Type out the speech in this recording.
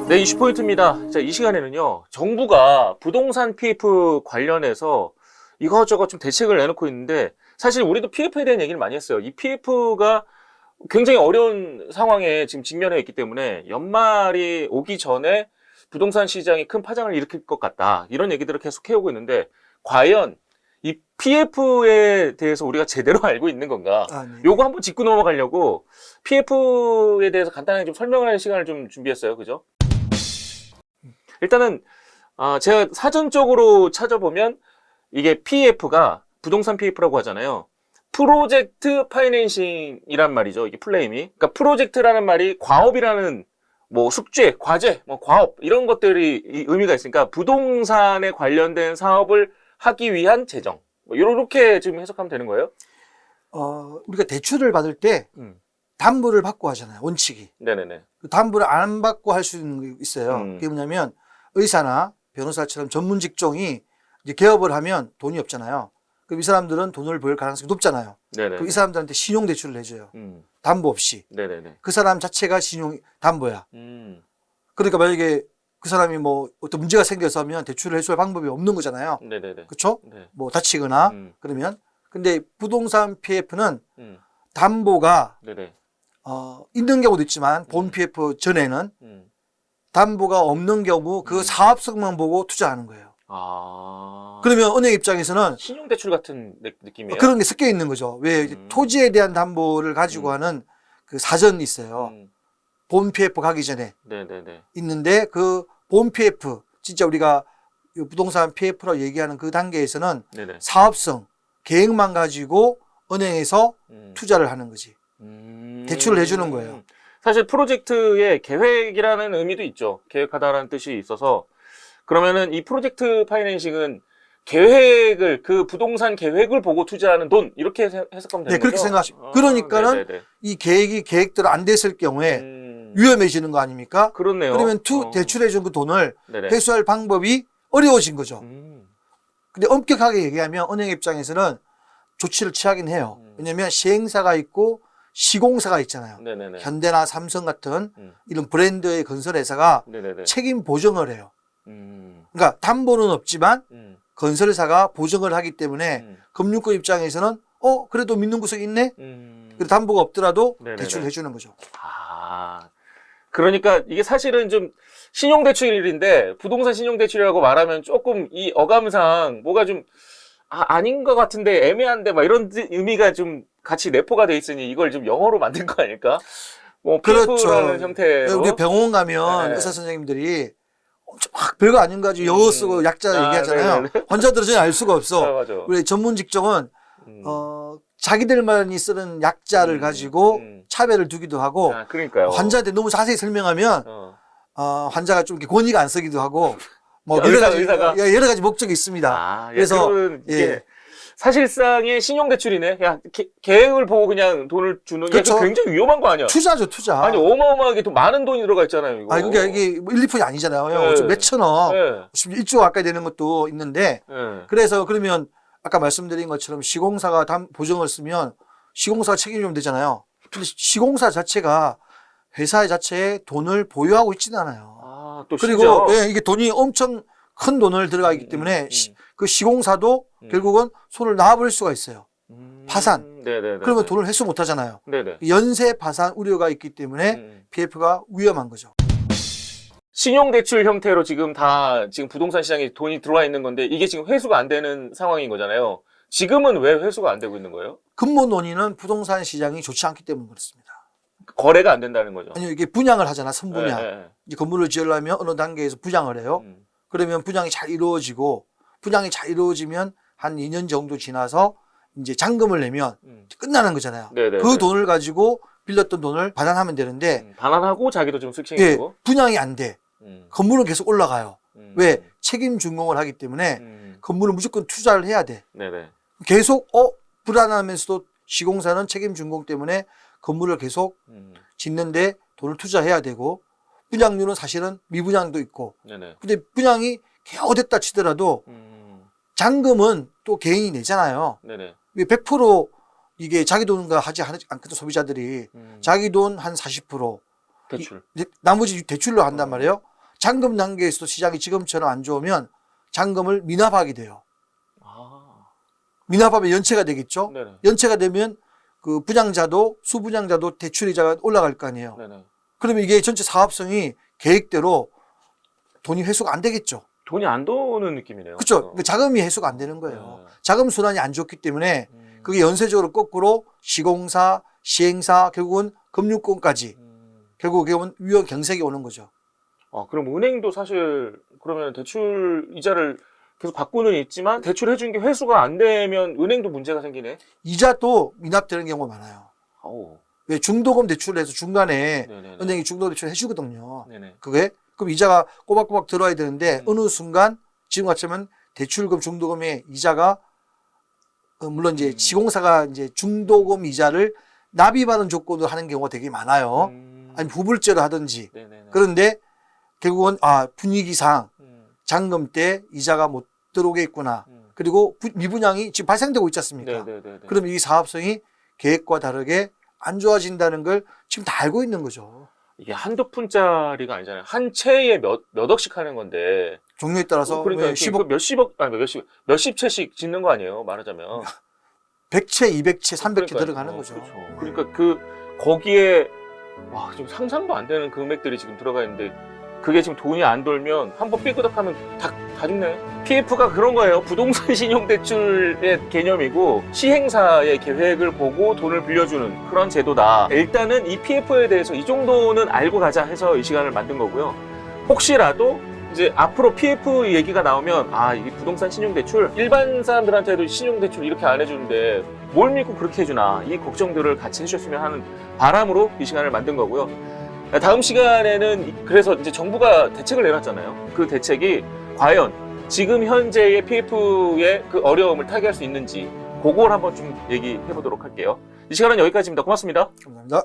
네, 이슈 포인트입니다. 자, 이 시간에는요, 정부가 부동산 PF 관련해서 이것저것 좀 대책을 내놓고 있는데, 사실 우리도 PF에 대한 얘기를 많이 했어요. 이 PF가 굉장히 어려운 상황에 지금 직면해 있기 때문에 연말이 오기 전에 부동산 시장이 큰 파장을 일으킬 것 같다. 이런 얘기들을 계속 해오고 있는데, 과연 이 PF에 대해서 우리가 제대로 알고 있는 건가? 네. 요거 한번 짚고 넘어가려고 PF에 대해서 간단하게 좀 설명할 시간을 좀 준비했어요. 그죠? 일단은 제가 사전적으로 찾아보면 이게 PF가 부동산 PF라고 하잖아요. 프로젝트 파이낸싱이란 말이죠. 이게 플레임이. 그러니까 프로젝트라는 말이 과업이라는 뭐 숙제, 과제, 뭐 과업 이런 것들이 의미가 있으니까 부동산에 관련된 사업을 하기 위한 재정. 뭐 이렇게 지금 해석하면 되는 거예요? 우리가 대출을 받을 때 담보를 받고 하잖아요. 원칙이. 네네네. 담보를 안 받고 할 수 있는 게 있어요. 그게 뭐냐면 의사나 변호사처럼 전문 직종이 이제 개업을 하면 돈이 없잖아요. 그럼 이 사람들은 돈을 벌 가능성이 높잖아요. 네네. 그럼 이 사람들한테 신용 대출을 해줘요. 담보 없이. 네네네. 그 사람 자체가 신용 담보야. 그러니까 만약에 그 사람이 뭐 어떤 문제가 생겨서 하면 대출을 해줄 방법이 없는 거잖아요. 네네네. 그렇죠? 네. 뭐 다치거나 그러면. 근데 부동산 PF는 담보가 네네. 있는 경우도 있지만 본 PF 전에는 담보가 없는 경우 그 사업성만 보고 투자하는 거예요. 그러면 은행 입장에서는 신용대출 같은 느낌이에요? 그런 게 섞여 있는 거죠. 왜 이제 토지에 대한 담보를 가지고 하는 그 사전이 있어요. 본 PF 가기 전에 네네네. 있는데 그 본 PF 진짜 우리가 부동산 PF라고 얘기하는 그 단계에서는 네네. 사업성 계획만 가지고 은행에서 투자를 하는 거지. 대출을 해주는 거예요. 사실 프로젝트의 계획이라는 의미도 있죠. 계획하다라는 뜻이 있어서 그러면은 이 프로젝트 파이낸싱은 계획을 그 부동산 계획을 보고 투자하는 돈 이렇게 해석하면 되는 네, 그렇게 거죠? 생각하시면. 그러니까는 네네네. 이 계획이 계획대로 안 됐을 경우에 위험해지는 거 아닙니까? 그렇네요. 그러면 대출해 준 그 돈을 네네. 회수할 방법이 어려워진 거죠. 근데 엄격하게 얘기하면 은행 입장에서는 조치를 취하긴 해요. 왜냐면 시행사가 있고 시공사가 있잖아요. 네네네. 현대나 삼성 같은 이런 브랜드의 건설회사가 네네네. 책임 보증을 해요. 그러니까 담보는 없지만 건설사가 보증을 하기 때문에 금융권 입장에서는 그래도 믿는 구석이 있네? 그래도 담보가 없더라도 네네네. 대출을 해주는 거죠. 그러니까 이게 사실은 좀 신용대출인데 부동산 신용대출이라고 말하면 조금 이 어감상 뭐가 좀 아닌 것 같은데 애매한데 막 이런 의미가 좀 같이 내포가 돼 있으니 이걸 좀 영어로 만든 거 아닐까? 뭐 PF라는 형태로. 우리 병원 가면 의사 선생님들이 막 별거 아닌 거 가지고 영어 쓰고 약자 얘기하잖아요. 네네네. 환자들은 전혀 알 수가 없어. 맞아. 우리 전문 직종은 자기들만이 쓰는 약자를 가지고 차별을 두기도 하고 그러니까요. 환자한테 너무 자세히 설명하면 환자가 좀 이렇게 권위가 안 서기도 하고 뭐 의사가? 여러 가지 목적이 있습니다. 그래서 이게 사실상의 신용대출이네. 야, 계획을 보고 그냥 돈을 주는 게 그렇죠. 굉장히 위험한 거 아니야? 투자죠, 투자. 아니 어마어마하게 돈 많은 돈이 들어가 있잖아요. 이거. 그러니까 이게 뭐 1, 2%이 아니잖아요. 네. 몇천억, 네. 1조 가까이 되는 것도 있는데 네. 그래서 그러면 아까 말씀드린 것처럼 시공사가 보증을 쓰면 시공사가 책임지면 되잖아요. 근데 시공사 자체가 회사 자체에 돈을 보유하고 있지는 않아요. 또 그리고 이게 돈이 엄청 큰 돈을 들어가기 때문에 그 시공사도 결국은 손을 놔버릴 수가 있어요. 파산. 네네네. 그러면 돈을 회수 못 하잖아요. 네네. 연쇄 파산 우려가 있기 때문에 PF가 위험한 거죠. 신용대출 형태로 지금 부동산 시장에 돈이 들어와 있는 건데 이게 지금 회수가 안 되는 상황인 거잖아요. 지금은 왜 회수가 안 되고 있는 거예요? 근본 원인은 부동산 시장이 좋지 않기 때문에 그렇습니다. 거래가 안 된다는 거죠. 아니요, 이게 분양을 하잖아, 선분양. 네. 이제 건물을 지으려면 어느 단계에서 분양을 해요. 그러면 분양이 잘 이루어지고, 분양이 잘 이루어지면 한 2년 정도 지나서 이제 잔금을 내면 끝나는 거잖아요. 네네네. 그 돈을 가지고 빌렸던 돈을 반환하면 되는데, 반환하고 자기도 좀 승층이고. 분양이 안 돼. 건물은 계속 올라가요. 왜? 책임 준공을 하기 때문에 건물은 무조건 투자를 해야 돼. 네네. 계속 불안하면서도 시공사는 책임 준공 때문에 건물을 계속 짓는데 돈을 투자해야 되고 분양료는 사실은 미분양도 있고 네네. 근데 분양이 겨우 됐다 치더라도 잔금은 또 개인이 내잖아요. 네네. 왜 100% 이게 자기 돈과 하지 않거든 소비자들이 자기 돈 한 40% 대출. 나머지 대출로 한단 말이에요. 잔금 단계에서도 시장이 지금처럼 안 좋으면 잔금을 미납하게 돼요. 아, 미납하면 연체가 되겠죠. 네네. 연체가 되면 그 분양자도 수분양자도 대출이자가 올라갈 거 아니에요. 네네. 그러면 이게 전체 사업성이 계획대로 돈이 회수가 안 되겠죠. 돈이 안 도는 느낌이네요. 그렇죠. 자금이 회수가 안 되는 거예요. 네. 자금 순환이 안 좋기 때문에 그게 연쇄적으로 거꾸로 시공사, 시행사, 결국은 금융권까지 결국 위험 경색이 오는 거죠. 그럼 은행도 사실 그러면 대출 이자를 계속 받고는 있지만 대출해준 게 회수가 안 되면 은행도 문제가 생기네. 이자도 미납되는 경우가 많아요. 오. 왜 중도금 대출을 해서 중간에 네네네. 은행이 중도 대출을 해주거든요. 네네. 그게 그럼 이자가 꼬박꼬박 들어와야 되는데 어느 순간 지금 같으면 대출금 중도금의 이자가 물론 이제 시공사가 이제 중도금 이자를 납입하는 조건으로 하는 경우가 되게 많아요. 아니 부불제로 하든지. 네네네. 그런데 결국은 분위기상 잔금 때 이자가 못 들어오겠구나. 그리고 미분양이 지금 발생되고 있지 않습니까? 네네네. 그럼 이 사업성이 계획과 다르게 안 걸 지금 다 알고 있는 거죠. 이게 한두 푼짜리가 아니잖아요. 한 채에 몇 억씩 하는 건데. 종류에 따라서 그러니까 10억, 몇십억, 아니 몇십 채씩 짓는 거 아니에요, 말하자면. 100채, 200채, 300채 그러니까요. 들어가는 거죠. 그렇죠. 그러니까 거기에 와, 지금 상상도 안 되는 금액들이 지금 들어가 있는데 그게 지금 돈이 안 돌면 한번 삐끄덕하면 다 죽네. PF가 그런 거예요. 부동산 신용대출의 개념이고 시행사의 계획을 보고 돈을 빌려주는 그런 제도다. 일단은 이 PF에 대해서 이 정도는 알고 가자 해서 이 시간을 만든 거고요. 혹시라도 이제 앞으로 PF 얘기가 나오면 이게 부동산 신용대출 일반 사람들한테도 신용대출 이렇게 안 해주는데 뭘 믿고 그렇게 해주나 이 걱정들을 같이 해주셨으면 하는 바람으로 이 시간을 만든 거고요. 다음 시간에는 그래서 이제 정부가 대책을 내놨잖아요. 그 대책이 과연 지금 현재의 PF의 그 어려움을 타개할 수 있는지 그걸 한번 좀 얘기해 보도록 할게요. 이 시간은 여기까지입니다. 고맙습니다. 감사합니다.